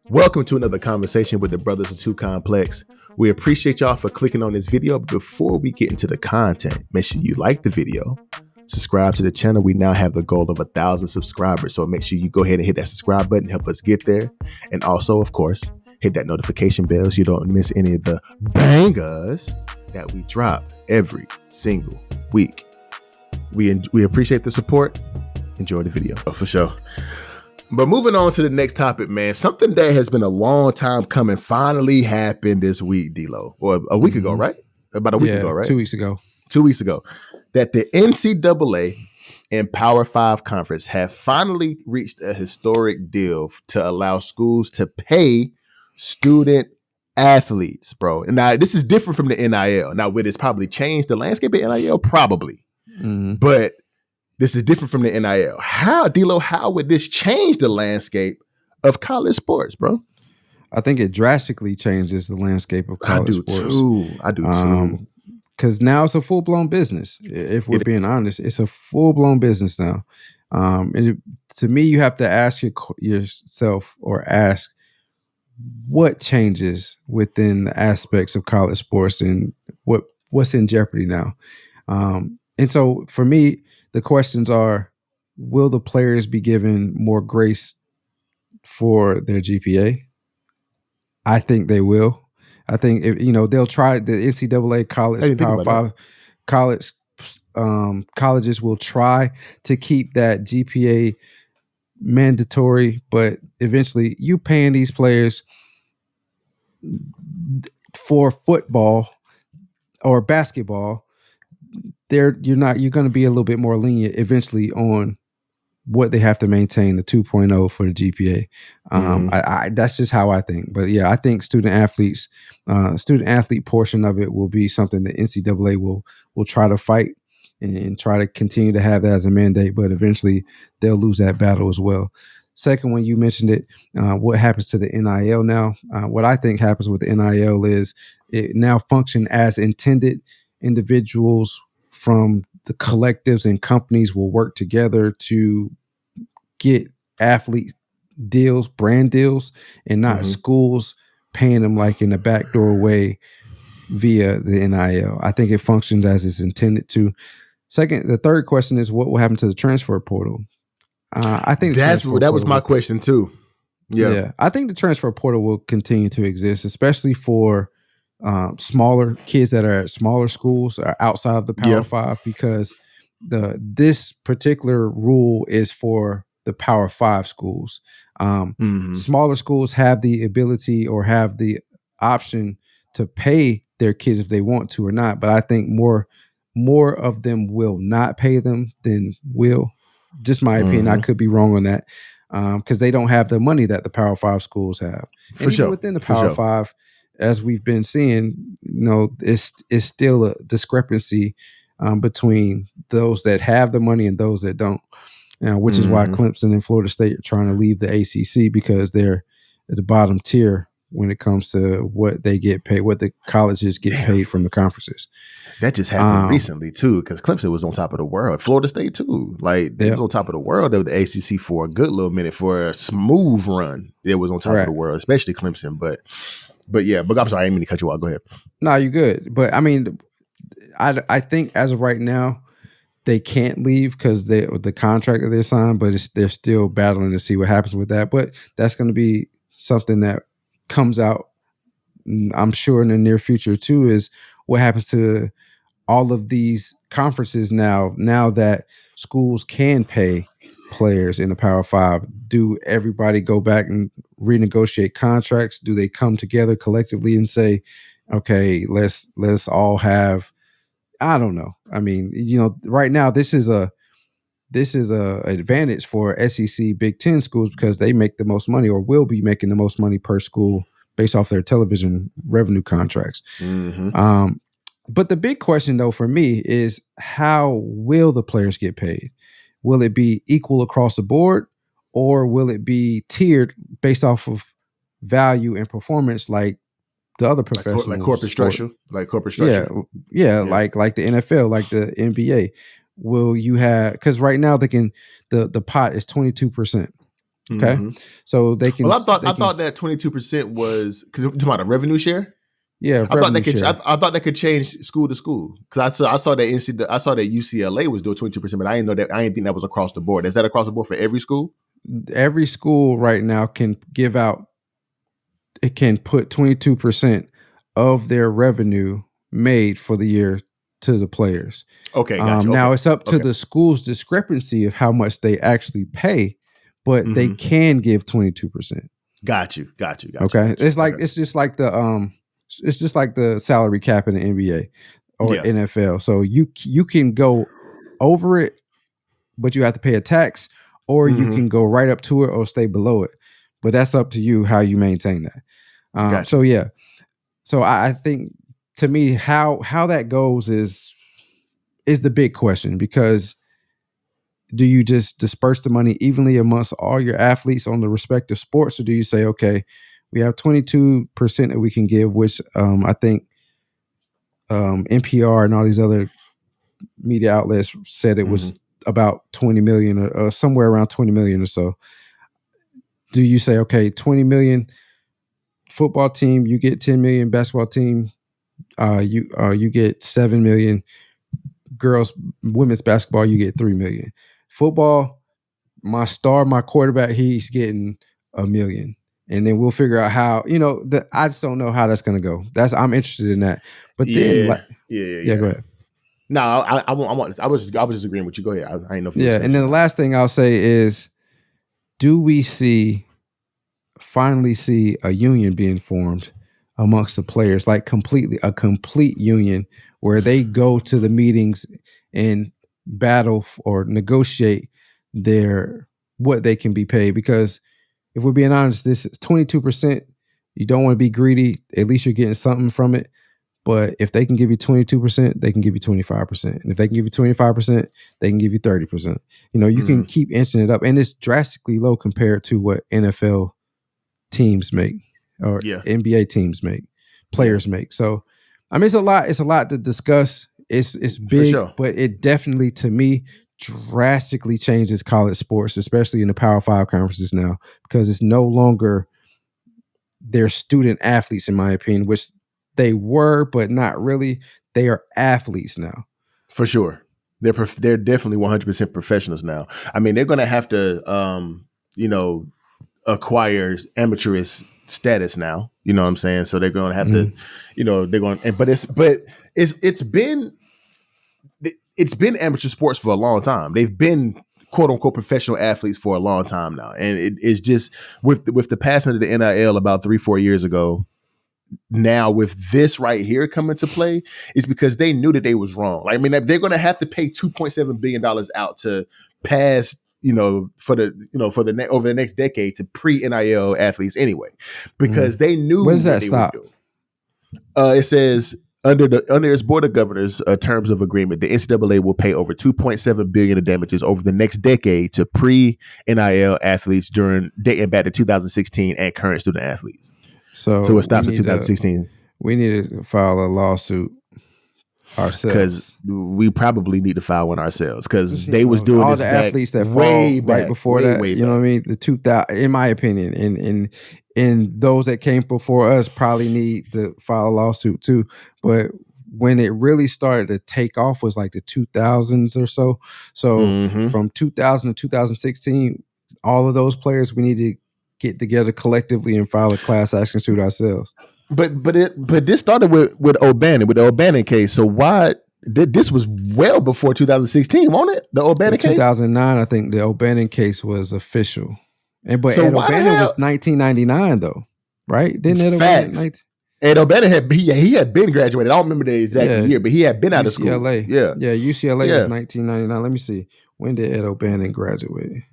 Welcome to another conversation with the Brothers of Two Complex. We appreciate y'all for clicking on this video. But before we get into the content, make sure you like the video, subscribe to the channel. We now have the goal of 1,000 subscribers. So make sure you go ahead and hit that subscribe button, help us get there. And also, of course, hit that notification bell so you don't miss any of the bangers that we drop every single week. We appreciate the support. Enjoy the video. For sure. But moving on to the next topic, man, something that has been a long time coming finally happened this week, D-Lo, or a week ago, right? About a week ago, right? 2 weeks ago. 2 weeks ago, that the NCAA and Power 5 Conference have finally reached a historic deal to allow schools to pay student athletes, bro. And now this is different from the NIL. Now, would this probably change the landscape of NIL? Probably. But this is different from the NIL. How, D-Lo, how would this change the landscape of college sports, bro? I think it drastically changes the landscape of college sports. I do too. Because now it's a full-blown business. If we're being honest, it's a full-blown business now. To me, you have to ask yourself or ask what changes within the aspects of college sports and what's in jeopardy now. And so for me, the questions are, will the players be given more grace for their GPA? I think they will. I think they'll try. The NCAA college Power 5 colleges will try to keep that GPA mandatory, but eventually you paying these players for football or basketball, you're going to be a little bit more lenient eventually on what they have to maintain, the 2.0 for the GPA. That's just how I think. But yeah, I think student athlete portion of it will be something that NCAA will try to fight and try to continue to have that as a mandate, but eventually they'll lose that battle as well. Second, when you mentioned it, what happens to the NIL now? What I think happens with the NIL is it now function as intended. Individuals from the collectives and companies will work together to get athlete deals, brand deals, and not schools paying them like in a backdoor way via the NIL. I think it functions as it's intended to. Second, the third question is what will happen to the transfer portal? I think that was my question too. Yeah, I think the transfer portal will continue to exist, especially for smaller kids that are at smaller schools or outside of the Power 5, because this particular rule is for the Power 5 schools. Smaller schools have the ability or have the option to pay their kids if they want to or not, but I think more of them will not pay them than will. Just my opinion. I could be wrong on that because they don't have the money that the Power 5 schools have. For sure. Within the Power 5, as we've been seeing, it's still a discrepancy between those that have the money and those that don't. Which is why Clemson and Florida State are trying to leave the ACC, because they're at the bottom tier when it comes to what they get paid, what the colleges get paid from the conferences. That just happened recently too, because Clemson was on top of the world. Florida State too, they was on top of the world of the ACC for a good little minute, for a smooth run. It was on top of the world, especially Clemson. But yeah, but I'm sorry, I didn't mean to cut you off. Go ahead. No, you're good. But I mean, I think as of right now, they can't leave because the contract that they signed, but they're still battling to see what happens with that. But that's going to be something that comes out, I'm sure, in the near future too, is what happens to all of these conferences now that schools can pay players in the Power 5. Do everybody go back and renegotiate contracts? Do they come together collectively and say, okay, let's all have, I don't know. I mean, right now this is a advantage for SEC Big Ten schools because they make the most money, or will be making the most money per school based off their television revenue contracts. But the big question though for me is, how will the players get paid? Will it be equal across the board, or will it be tiered based off of value and performance like the other professionals? Like corporate structure? Like the NFL, like the NBA. Will you have, because right now the pot is 22%. Okay, Mm-hmm. so they can. Well, I They can. thought that 22% was because you're talking about a revenue share. Yeah, I thought revenue that could share. I thought that could change school to school because I saw that I saw that UCLA was doing 22%, but I didn't know that. I didn't think that was across the board. Is that across the board for every school? Every school right now can give out. It can put 22% of their revenue made for the year to the players. Okay, gotcha. Now Okay, it's up to okay. the school's discrepancy of how much they actually pay, but they Mm-hmm. can give 22%. Got you. Okay, it's like Okay. it's just like the salary cap in the NBA or Yeah. NFL. So you can go over it, but you have to pay a tax, or you Mm-hmm. can go right up to it or stay below it. But that's up to you how you maintain that. Gotcha. So yeah, so I think to me how that goes is the big question, because do you just disperse the money evenly amongst all your athletes on the respective sports, or do you say, okay, we have 22% that we can give, which I think NPR and all these other media outlets said it Mm-hmm. was about 20 million or somewhere around 20 million or so. Do you say, okay, 20 million football team, you get 10 million, basketball team, you get 7 million, girls women's basketball, you get 3 million. Football, my quarterback, he's getting $1 million. And then we'll figure out how, I just don't know how that's going to go. I'm interested in that. But then, Yeah. Yeah. yeah, Yeah. go ahead. No, I want. I was just agreeing with you. Go ahead. I didn't know if you was Yeah. And then finishing the up. last thing I'll say is, do we finally see a union being formed amongst the players, like a complete union where they go to the meetings and battle or negotiate what they can be paid? Because if we're being honest, this is 22%. You don't want to be greedy. At least you're getting something from it. But if they can give you 22%, they can give you 25%. And if they can give you 25%, they can give you 30%. You can Mm-hmm. keep inching it up. And it's drastically low compared to what NFL teams make or Yeah. NBA teams make, Yeah. players make. So, I mean, it's a lot to discuss. It's For big, sure. but it definitely, to me, drastically changes college sports, especially in the Power 5 conferences now, because it's no longer their student athletes, in my opinion, which they were, but not really. They are athletes now. For sure. They're definitely 100% professionals now. I mean, they're going to have to, acquire amateurist status now. You know what I'm saying? So they're going to have to, Mm. they're going, but it's been amateur sports for a long time. They've been quote unquote professional athletes for a long time now, and it's just with the passing of the NIL about 3-4 years ago. Now with this right here coming to play, it's because they knew that they was wrong. Like, I mean, they're going to have to pay $2.7 billion out to pass, for the over the next decade to pre-NIL athletes anyway, because they knew Where does what that they were stop? doing. It says under its board of governors terms of agreement, the NCAA will pay over $2.7 billion in damages over the next decade to pre-NIL athletes dating back to 2016 and current student athletes. So So it stops at 2016 we need to file a lawsuit because ourselves. we probably need to file one ourselves because they was doing All this the back athletes that fall way right back, before that, way you know what back. I mean? The 2000, in my opinion, and those that came before us probably need to file a lawsuit too. But when it really started to take off was like the 2000s or so. So Mm-hmm. from 2000 to 2016, all of those players, we need to get together collectively and file a class action suit ourselves. But this started with O'Bannon, with the O'Bannon case. So why this was well before 2016, wasn't it? The In O'Bannon case. 2009, I think the O'Bannon case was official. But So Ed why the O'Bannon hell? was 1999 though, right? Didn't Ed O'Bannon Facts. And O'Bannon he had been graduated. I don't remember the exact Yeah, year, but he had been out of school. UCLA. Yeah, Yeah, UCLA was yeah. 1999. Let me see. When did Ed O'Bannon graduate?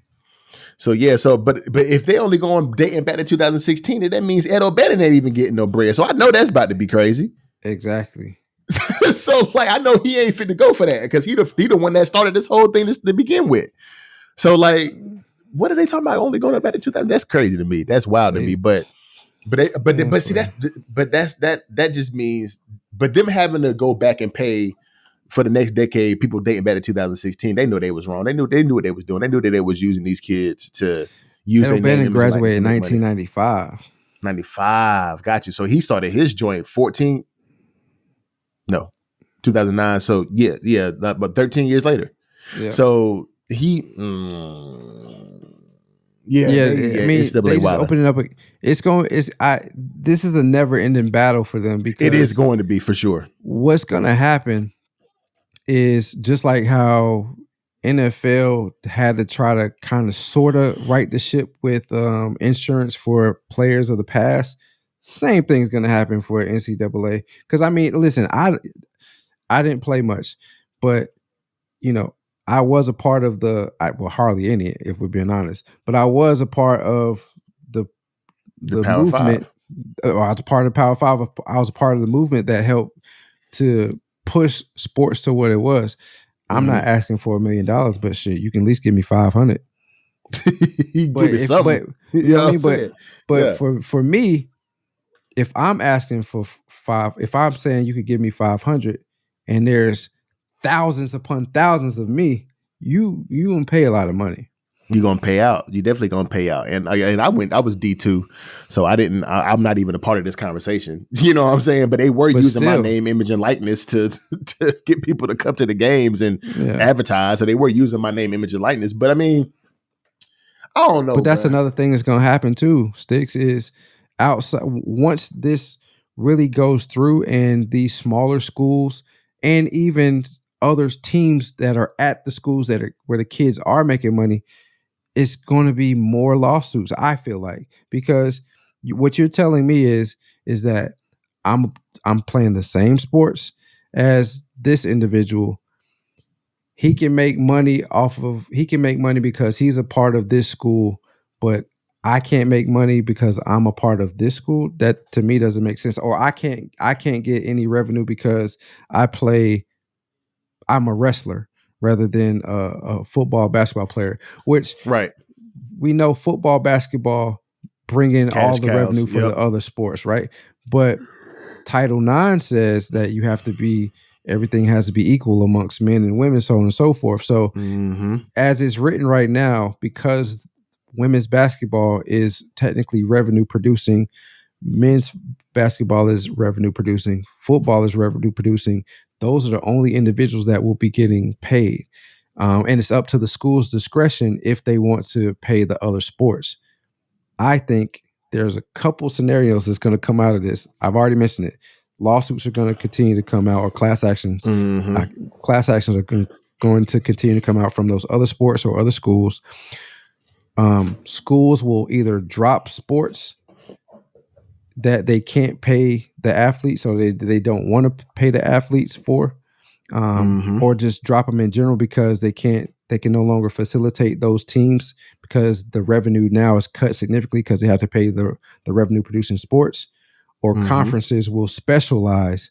So yeah, but if they only going dating back to 2016, then that means Ed O'Bannon ain't even getting no bread. So I know that's about to be crazy. Exactly. So like I know he ain't fit to go for that because he the one that started this whole thing to begin with. So like, what are they talking about? Only going back to 2000? That's crazy to me. That's wild to me. But see that just means them having to go back and pay for the next decade. People dating back to 2016, they knew they was wrong. They knew what they was doing. They knew that they was using these kids to use Ed their name, O'Bannon image, and likeness graduated to in make money. 1995. 95, got you. So he started his joint 2009. So yeah, but 13 years later. Yeah. So he, Yeah, I mean, NCAA they just wilding. open it up. This is a never ending battle for them because It is going to be for sure. What's going to happen is just like how NFL had to try to kind of sort of right the ship with insurance for players of the past. Same thing's going to happen for NCAA. Because I mean, listen, I didn't play much, but you know, I was a part of hardly any, if we're being honest, but I was a part of the Power movement. Five. I was a part of Power Five. I was a part of the movement that helped to push sports to what it was. I'm not asking for $1 million, but shit, you can at least give me 500. Give me something. You know what I mean? saying? But for me, if I'm asking for if I'm saying you could give me 500, and there's thousands upon thousands of me, you gonna pay a lot of money. You're gonna pay out. You definitely gonna pay out. And I was D2, so I'm not even a part of this conversation. You know what I'm saying? But they were using my name, image, and likeness to get people to come to the games and advertise. So they were using my name, image, and likeness. But I mean, I don't know. But that's another thing that's gonna happen too. Sticks is outside once this really goes through, and these smaller schools and even other teams that are at the schools that are where the kids are making money, it's going to be more lawsuits, I feel like, because what you're telling me is that I'm playing the same sports as this individual. He can make money because he's a part of this school, but I can't make money because I'm a part of this school. That to me doesn't make sense. Or I can't get any revenue because I'm a wrestler rather than a football, basketball player, which we know football, basketball bring in all the revenue for the other sports, right? But Title IX says that you have to everything has to be equal amongst men and women, so on and so forth. So as it's written right now, because women's basketball is technically revenue producing, men's basketball is revenue producing, football is revenue producing, those are the only individuals that will be getting paid. And it's up to the school's discretion if they want to pay the other sports. I think there's a couple scenarios that's going to come out of this. I've already mentioned it. Lawsuits are going to continue to come out, or class actions. Class actions are going to continue to come out from those other sports or other schools. Schools will either drop sports that they can't pay the athletes, so they don't want to pay the athletes for, or just drop them in general because they can no longer facilitate those teams because the revenue now is cut significantly because they have to pay the revenue producing sports. Or conferences will specialize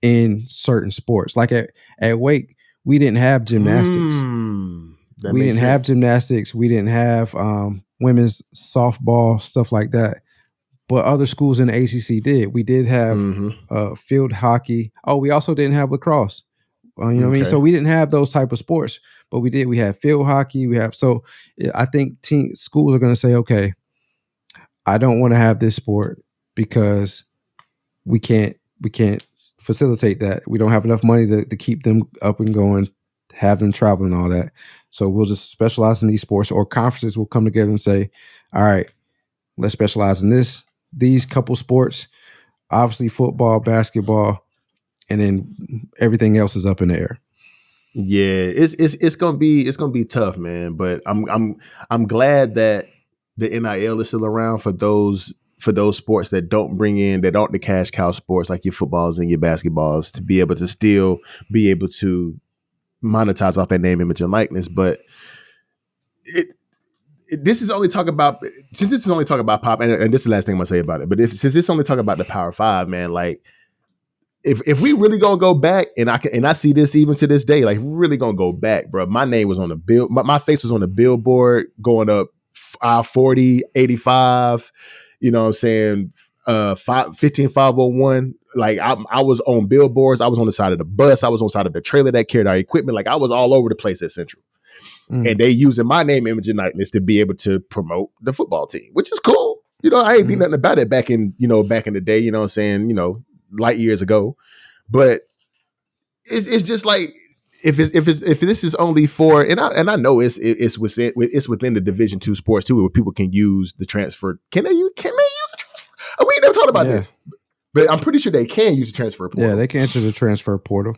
in certain sports. Like at Wake, we didn't have gymnastics. We didn't have gymnastics. We didn't have women's softball, stuff like that. But other schools in the ACC did. We did have field hockey. Oh, we also didn't have lacrosse. You know what I mean? So we didn't have those type of sports, but we did. We had field hockey. I think schools are going to say, okay, I don't want to have this sport because we can't facilitate that. We don't have enough money to keep them up and going, have them travel and all that. So we'll just specialize in these sports, or conferences will come together and say, all right, let's specialize in these couple sports, obviously football, basketball, and then everything else is up in the air. Yeah, it's gonna be tough, man. But I'm glad that the NIL is still around for those sports that aren't the cash cow sports like your footballs and your basketballs, to be able to still be able to monetize off that name, image, and likeness. But this is only talk about pop, and this is the last thing I'm gonna say about it. But since this only talk about the Power Five, man, like if we really gonna go back, and I see this even to this day, like really gonna go back, bro. My name was on the bill. My face was on the billboard going up I-40, 85. You know what I'm saying? 15501. Like I was on billboards. I was on the side of the bus. I was on the side of the trailer that carried our equipment. Like I was all over the place at Central. and they using my name, image, and likeness to be able to promote the football team, which is cool. You know, I ain't think nothing about it back in the day, you know what I'm saying, light years ago. But it's just like if this is only for, and I know it's within the Division II sports too, where people can use the transfer. Can they use the transfer? We ain't never talked about this, but I'm pretty sure they can use the transfer portal. Yeah, they can enter the transfer portal.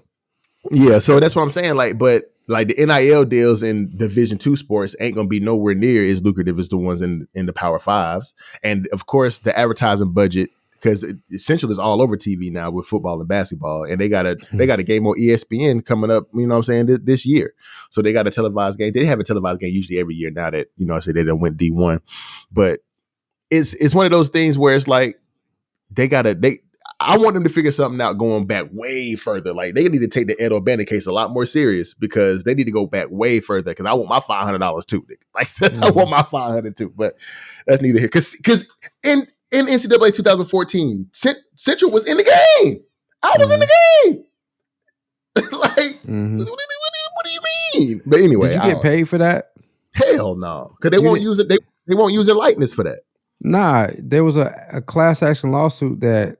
Yeah, so that's what I'm saying. But the NIL deals in Division II sports ain't gonna be nowhere near as lucrative as the ones in the Power Fives, and of course the advertising budget, because Essential is all over TV now with football and basketball, and they got a game on ESPN coming up. You know what I'm saying, this year, so they got a televised game. They have a televised game usually every year now that I say they done went D1, but it's one of those things where it's like I want them to figure something out going back way further. Like, they need to take the Ed O'Bannon case a lot more serious, because they need to go back way further. Because I want my $500 too. Like, I want my $500 too. But that's neither here. Because in NCAA 2014, Central was in the game. I was in the game. Like, what do you mean? But anyway, did you get paid for that? Hell no, because they won't use it. They won't use their likeness for that. Nah, there was a class action lawsuit that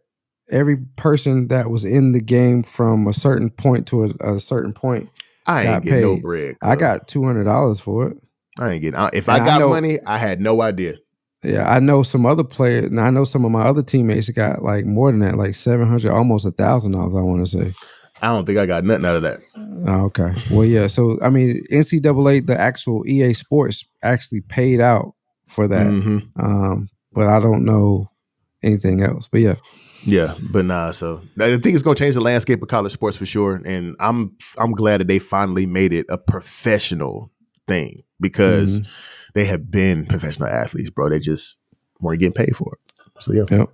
every person that was in the game from a certain point to a certain point, I ain't getting no bread. I got $200 for it. I ain't getting. If I got money, I had no idea. Yeah, I know some other players, and I know some of my other teammates got like more than that, like $700, almost $1,000. I want to say. I don't think I got nothing out of that. Oh, okay. Well, yeah. So I mean, NCAA, the actual EA Sports, actually paid out for that. But I don't know anything else. But yeah. Yeah, but nah. So I think it's gonna change the landscape of college sports for sure, and I'm glad that they finally made it a professional thing, because they have been professional athletes, bro. They just weren't getting paid for it. So yeah. Yep.